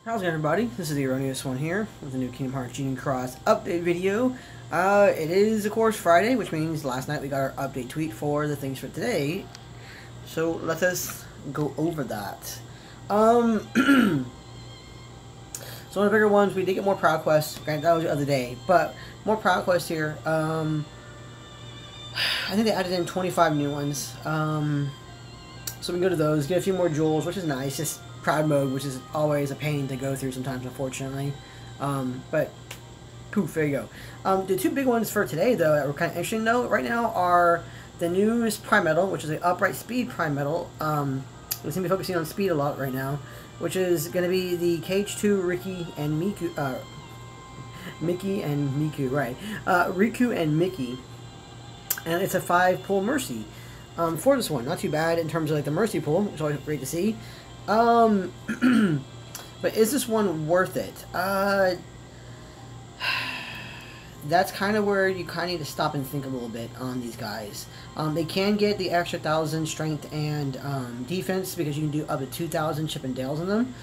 How's it going, everybody? This is the Erroneous One here with a new Kingdom Hearts Genie Cross update video. It is, of course, Friday, which means last night we got our update tweet for the things for today. So let us go over that. So one of the bigger ones, we did get more Proud Quests. Granted, that was the other day, but more Proud Quests here. I think they added in 25 new ones. So we can go to those, get a few more jewels, which is nice. Just Proud mode, which is always a pain to go through sometimes, unfortunately. But poof, there you go. The two big ones for today, though, that were kind of interesting, though, right now are the newest Prime Metal, which is the Upright Speed Prime Metal. We seem to be focusing on speed a lot right now, which is going to be the KH2 Ricky and Miku, Mickey and Miku, right? Riku and Mickey, and it's a 5-pull Mercy. For this one, not too bad in terms of like the Mercy pull, which is always great to see. But is this one worth it? That's kind of where you kind of need to stop and think a little bit on these guys. They can get the extra 1,000 strength and defense because you can do up to 2,000 Chip and Dales in them.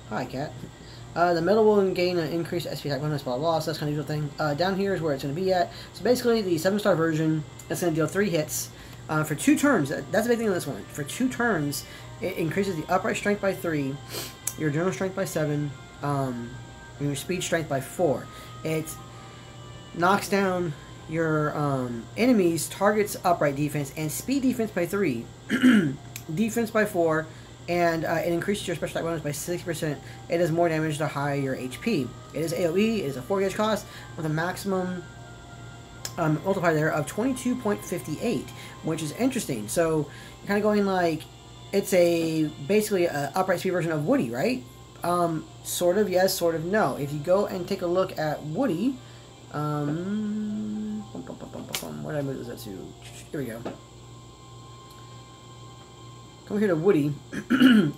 Hi, cat. The metal will gain an increased SP attack bonus, blah, blah, blah, so that's kind of usual thing. Down here is where it's going to be at. So basically, the 7-star version, it's going to deal 3 hits for 2 turns. That's the big thing on this one. For 2 turns, it increases the upright strength by 3, your general strength by 7, and your speed strength by 4. It knocks down your enemy's target's upright defense and speed defense by 3, defense by 4, and it increases your special attack bonus by 60%. It does more damage the higher your HP. It is AoE, it is a 4-gauge cost, with a maximum multiplier there of 22.58, which is interesting. So, you're kind of going like, it's basically an upright speed version of Woody, right? Sort of yes, sort of no. If you go and take a look at Woody, where did I move this to? Here we go. Come here to Woody.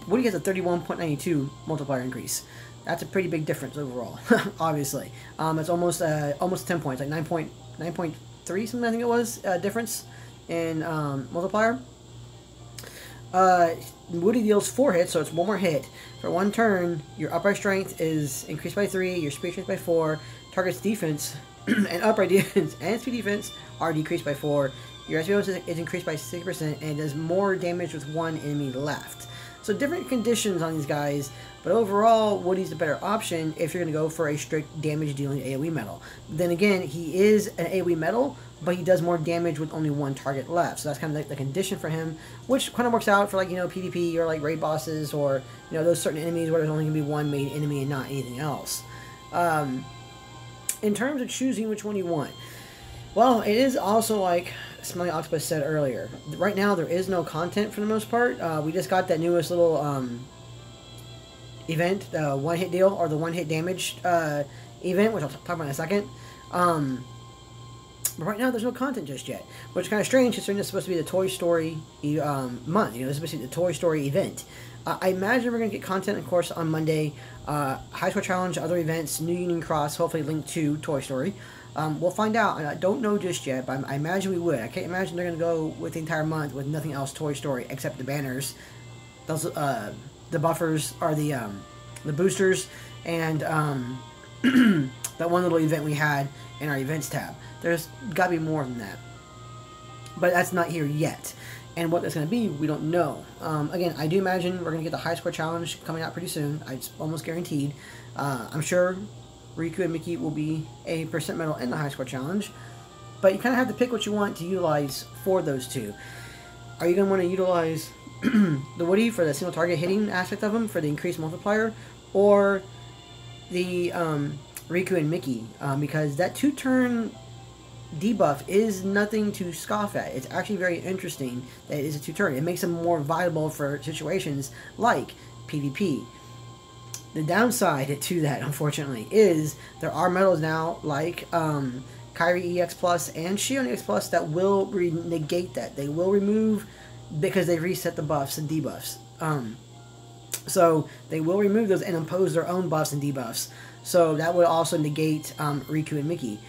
Woody has a 31.92 multiplier increase. That's a pretty big difference overall, obviously. It's almost 10 points, like 9.3 something I think it was, difference in multiplier. Woody deals 4 hits, so it's 1 more hit. For 1 turn, your upright strength is increased by 3, your speed strength by 4, target's defense and upright defense and speed defense are decreased by 4. Your SP bonus is increased by 6%, and it does more damage with 1 enemy left. So different conditions on these guys, but overall, Woody's the better option if you're going to go for a strict damage-dealing AoE metal. Then again, he is an AoE metal, but he does more damage with only 1 target left. So that's kind of the condition for him, which kind of works out for, like, you know, PvP or like raid bosses or, you know, those certain enemies where there's only going to be 1 main enemy and not anything else. In terms of choosing which one you want, well, it is also like Smelly Octopus said earlier. Right now, there is no content for the most part. We just got that newest little event, the one-hit deal, or the one-hit damage event, which I'll talk about in a second. But right now, there's no content just yet, which is kind of strange considering this is supposed to be the Toy Story month. You know, this is supposed to be the Toy Story event. I imagine we're going to get content, of course, on Monday. High Score Challenge, other events, New Union Cross, hopefully linked to Toy Story. We'll find out. I don't know just yet, but I imagine we would. I can't imagine they're going to go with the entire month with nothing else Toy Story except the banners. Those, the buffers are the boosters, and that one little event we had in our events tab. There's got to be more than that. But that's not here yet. And what that's going to be, we don't know. Again, I do imagine we're going to get the High Score Challenge coming out pretty soon. It's almost guaranteed. I'm sure Riku and Mickey will be a % medal in the High Score Challenge, but you kind of have to pick what you want to utilize for those two. Are you going to want to utilize the Woody for the single target hitting aspect of him for the increased multiplier, or the Riku and Mickey, because that 2-turn debuff is nothing to scoff at. It's actually very interesting that it is a 2-turn. It makes them more viable for situations like PvP. The downside to that, unfortunately, is there are medals now like Kairi EX Plus and Xion EX Plus that will negate that. They will remove, because they reset the buffs and debuffs. So they will remove those and impose their own buffs and debuffs. So that would also negate Riku and Mickey.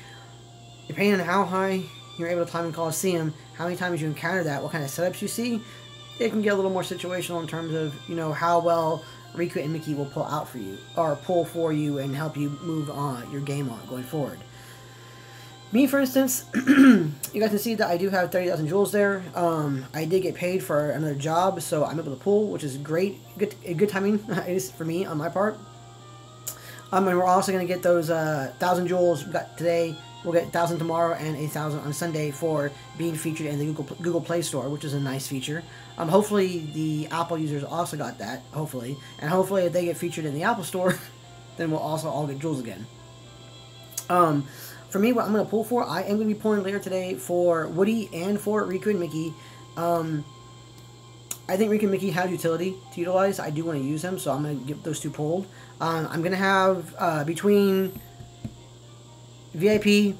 Depending on how high you're able to time in Coliseum, how many times you encounter that, what kind of setups you see, it can get a little more situational in terms of, you know, how well Riku and Mickey will pull out for you, or pull for you and help you move on your game on going forward. Me, for instance, you guys can see that I do have 30,000 jewels there. I did get paid for another job, so I'm able to pull, which is great. Good timing, at least for me, on my part. And we're also going to get those 1,000 jewels we got today. We'll get 1,000 tomorrow and 8,000 on Sunday for being featured in the Google Play Store, which is a nice feature. Hopefully the Apple users also got that, hopefully. And hopefully if they get featured in the Apple Store, then we'll also all get jewels again. For me, what I'm going to pull for, I am going to be pulling later today for Woody and for Riku and Mickey. I think Riku and Mickey have utility to utilize. I do want to use them, so I'm going to get those two pulled. I'm going to have, between VIP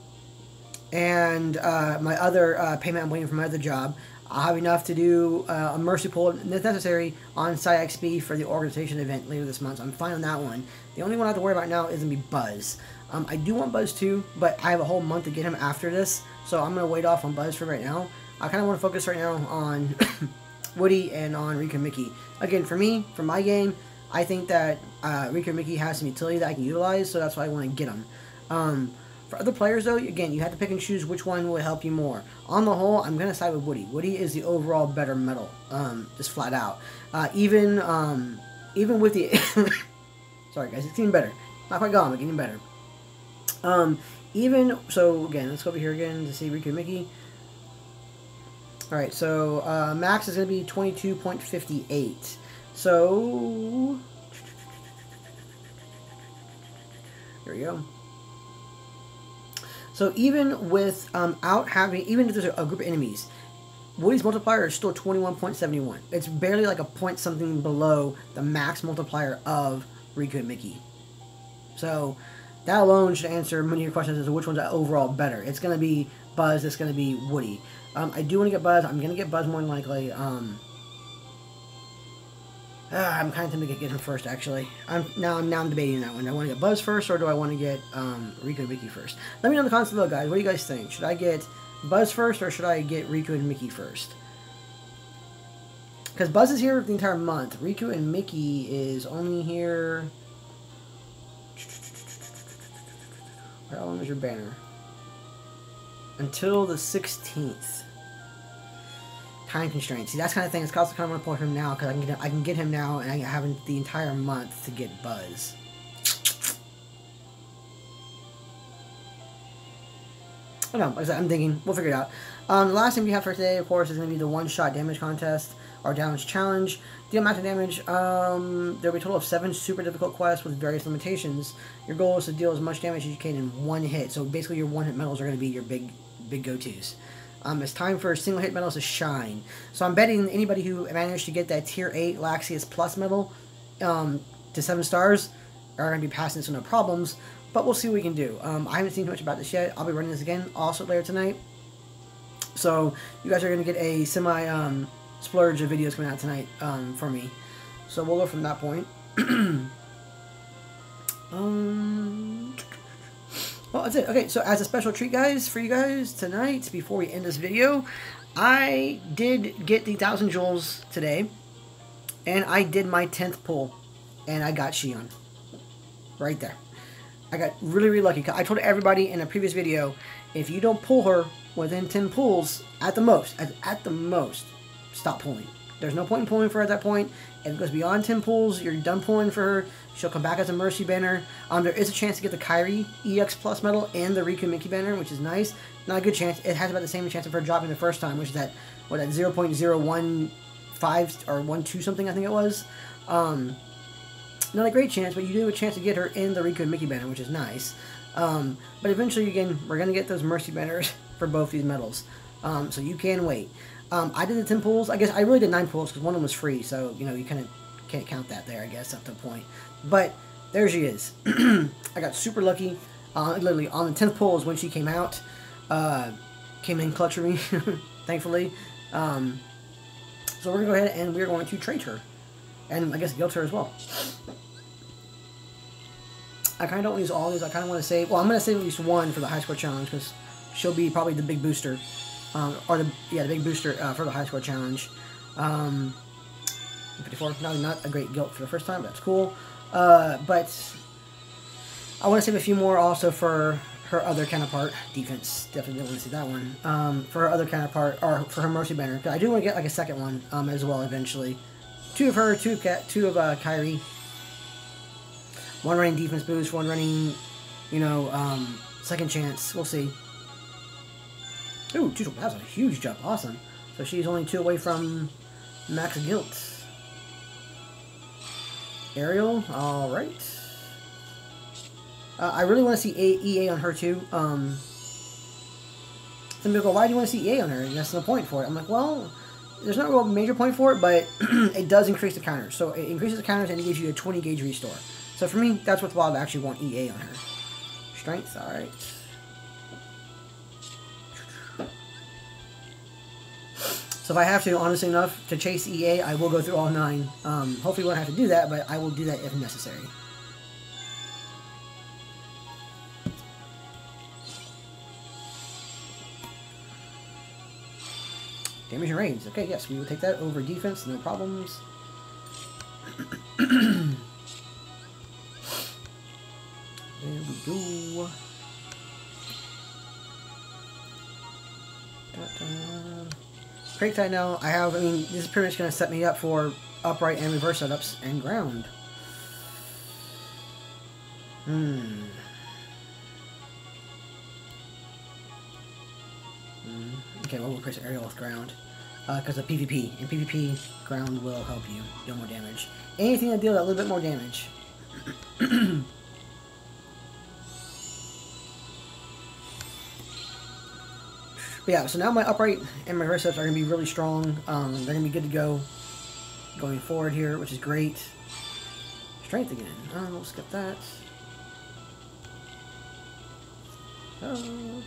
and my other payment I'm waiting for my other job, I'll have enough to do a mercy pull if necessary on XP for the organization event later this month. So I'm fine on that one. The only one I have to worry about now is going to be Buzz. I do want Buzz too, but I have a whole month to get him after this, so I'm going to wait off on Buzz for right now. I kind of want to focus right now on Woody and on Riku and Mickey. Again, for me, for my game, I think that Riku and Mickey has some utility that I can utilize, so that's why I want to get them. For other players, though, again, you have to pick and choose which one will help you more. On the whole, I'm going to side with Woody. Woody is the overall better medal, just flat out. Even with the... Sorry, guys, it's getting better. Not quite gone, but getting better. So, again, let's go over here again to see Riku and Mickey. Alright, so, max is going to be 22.58. So... There we go. So even with even if there's a group of enemies, Woody's multiplier is still 21.71. It's barely like a point something below the max multiplier of Riku and Mickey. So that alone should answer many of your questions as to which one's overall better. It's going to be Buzz. It's going to be Woody. I do want to get Buzz. I'm going to get Buzz more than likely. I'm kind of tempted to get him first, actually. Now I'm debating that one. Do I want to get Buzz first, or do I want to get Riku and Mickey first? Let me know in the comments below, guys. What do you guys think? Should I get Buzz first, or should I get Riku and Mickey first? Because Buzz is here the entire month. Riku and Mickey is only here... How long is your banner? Until the 16th. Time constraints. See, that's kind of thing. It's also kind of want to pull him now because I can get him now, and I have the entire month to get Buzz. I don't know. Like I said, I'm thinking. We'll figure it out. The last thing we have for today, of course, is going to be the one-shot damage contest or damage challenge. Deal max damage. There'll be a total of 7 super difficult quests with various limitations. Your goal is to deal as much damage as you can in one hit. So basically, your one-hit medals are going to be your big go-tos. It's time for single hit medals to shine. So I'm betting anybody who managed to get that tier 8 Laxius Plus medal to 7 stars are going to be passing this with no problems. But we'll see what we can do. I haven't seen too much about this yet. I'll be running this again also later tonight. So you guys are going to get a splurge of videos coming out tonight for me. So we'll go from that point. Well, that's it. Okay, so as a special treat, guys, for you guys tonight, before we end this video, I did get the 1,000 jewels today, and I did my 10th pull, and I got Xion. Right there. I got really, really lucky. I told everybody in a previous video, if you don't pull her within 10 pulls, at the most, stop pulling. There's no point in pulling for her at that point. If it goes beyond 10 pulls, you're done pulling for her. She'll come back as a Mercy banner. There is a chance to get the Kairi EX Plus medal and the Riku Mickey banner, which is nice. Not a good chance. It has about the same chance of her dropping the first time, which is that 0.015 or 12 something, I think it was. Not a great chance, but you do have a chance to get her in the Riku and Mickey banner, which is nice. But eventually, again, we're going to get those Mercy banners for both these medals. So you can wait. I did the 10 pulls. I guess I really did 9 pulls because one of them was free, so, you know, you kind of can't count that there, I guess, up to a point. But there she is. I got super lucky. Literally, on the 10th pull is when she came out. Came in clutch for me, thankfully. So we're going to go ahead and we're going to trade her. And I guess guilt her as well. I kind of don't use all these. I kind of want to save... Well, I'm going to save at least one for the high score challenge because she'll be probably the big booster, or the big booster for the high score challenge. 54, not a great guilt for the first time, but that's cool. But I want to save a few more also for her other counterpart. Defense, definitely didn't want to see that one. For her other counterpart, or for her Mercy Banner. I do want to get like a second one as well eventually. 2 of her, 2 of Kyrie. 1 running defense boost, 1 running, second chance. We'll see. Ooh, that was a huge jump. Awesome. So she's only 2 away from max guilt. Ariel, alright. I really want to see EA on her too. Some people go, why do you want to see EA on her? And that's no point for it. I'm like, well, there's not a real major point for it, but it does increase the counters. So it increases the counters and it gives you a 20 gauge restore. So for me, that's worthwhile to actually want EA on her. Strength, alright. So if I have to, honestly enough, to chase EA, I will go through all 9. Hopefully we won't have to do that, but I will do that if necessary. Damage and raids. Okay, yes, we will take that over defense, no problems. There we go. Crate I know I have. I mean, this is pretty much going to set me up for upright and reverse setups and ground. Okay, well, we'll place Ariel with ground. Because of PvP. In PvP, ground will help you deal more damage. Anything that deals a little bit more damage. But yeah, so now my upright and my reverse setups are going to be really strong. They're going to be good to go going forward here, which is great. Strength again. We'll skip that. Oh.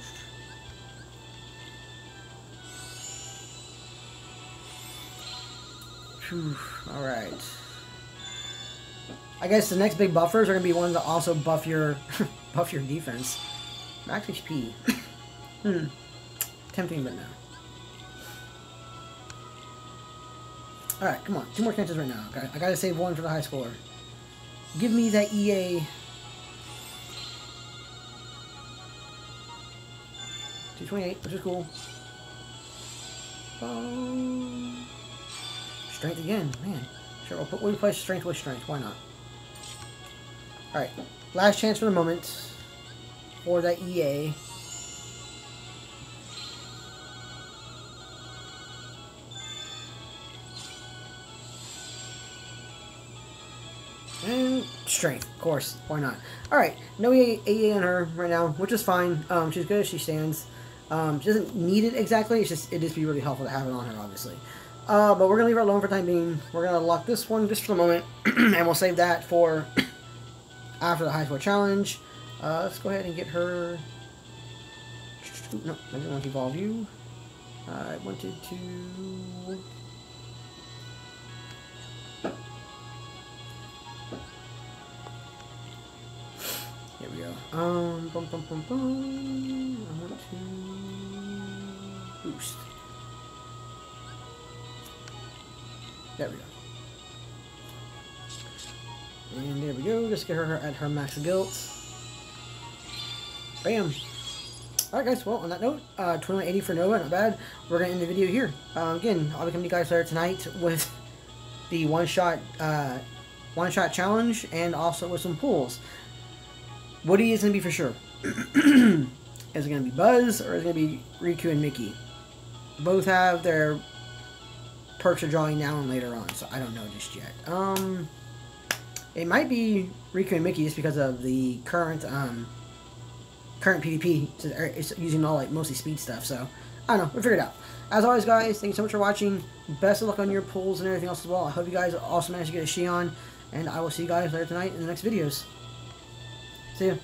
Alright. I guess the next big buffers are going to be ones that also buff your buff your defense. Max HP. Tempting, but no. Alright, come on. 2 more chances right now. Okay? I gotta save 1 for the high score. Give me that EA. 228, which is cool. Strength again, man. Sure, we'll replace strength with strength. Why not? Alright, last chance for the moment for that EA. And strength, of course. Why not? Alright, no EA on her right now, which is fine. She's good as she stands. She doesn't need it exactly. It'd just be really helpful to have it on her, obviously. But we're going to leave her alone for the time being. We're going to lock this one just for the moment. And we'll save that for after the high score challenge. Let's go ahead and get her... No, I didn't want to evolve you. I wanted to... Here we go. I want to boost. There we go. And there we go. Just get her at her max guilt. Bam. Alright guys, well on that note, 2180 for Nova, not bad. We're going to end the video here. Again, I'll be coming to you guys later tonight with the one-shot challenge and also with some pulls. What is going to be for sure? Is it going to be Buzz or is it going to be Riku and Mickey? Both have their perks are drawing now and later on, so I don't know just yet. It might be Riku and Mickey just because of the current PvP. It's using all like mostly speed stuff, so I don't know. We'll figure it out. As always, guys, thank you so much for watching. Best of luck on your pulls and everything else as well. I hope you guys also manage to get a Xion, and I will see you guys later tonight in the next videos. See ya.